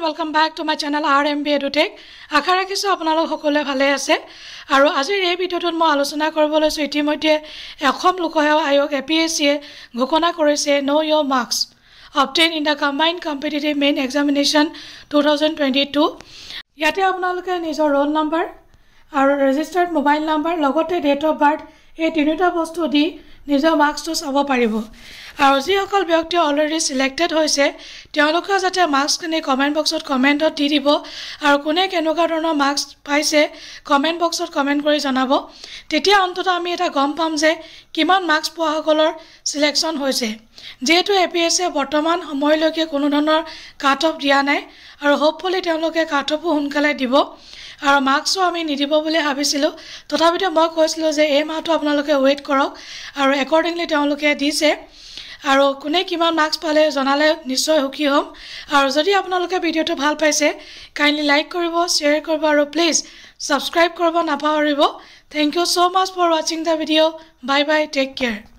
welcome back to my channel RMB EduTech. আশা ৰাখিছো আপোনালোক সকলোৱে ভালে আছে আৰু আজিৰ এই ভিডিঅটোত মই আলোচনা কৰিব লৈছো ইতিমধ্যে অসম লোকসেৱা আয়োগ APSC ঘোষণা কৰিছে Know Your Marks obtained in the combined competitive main examination 2022 ইয়াতে আপোনালোকে নিজৰ roll number আৰু registered mobile number লগতে date of birth এই তিনিটা বস্তু দি নিজৰ মাৰ্কসটো চাব পাৰিব আৰু যিসকল ব্যক্তি অলৰেডি সিলেক্টেড হৈছে তেওঁলোকে যাতে মাৰ্কসখিনি কমেন্ট বক্সত কমেন্টত দি দিব আৰু কোনে কেনেকুৱা ধৰণৰ মাৰ্কস পাইছে কমেন্ট বক্সত কমেন্ট কৰি জনাব তেতিয়া অন্তত আমি এটা গম পাম যে কিমান মাৰ্কস পোৱা সকলৰ সিলেকশন হৈছে যেহেতু APSC বৰ্তমান সময়লৈকে কোনো ধৰণৰ কাট অফ দিয়া নাই আৰু হোপফুলি তেওঁলোকে কাট অফ সোনকালে দিব আৰু মাৰ্কসও আমি নিদিব বুলি ভাবিছিলো তথাপিতো মই কৈছিলো যে এই মাহটো আপোনালোকে ওয়েট কৰক আৰু একৰ্ডিংলি তেওঁলোকে দিছে আৰু কোনে কিমান মাৰ্কস পালে জনালে নিশ্চয় সুখী হ'ম আৰু যদি আপোনালোকে ভিডিওটো ভাল পাইছে কাইন্ডলি লাইক কৰিব শেয়াৰ কৰিব আৰু প্লিজ সাবস্ক্ৰাইব কৰিব নাপাহৰিব thank you so much for watching the video bye bye take care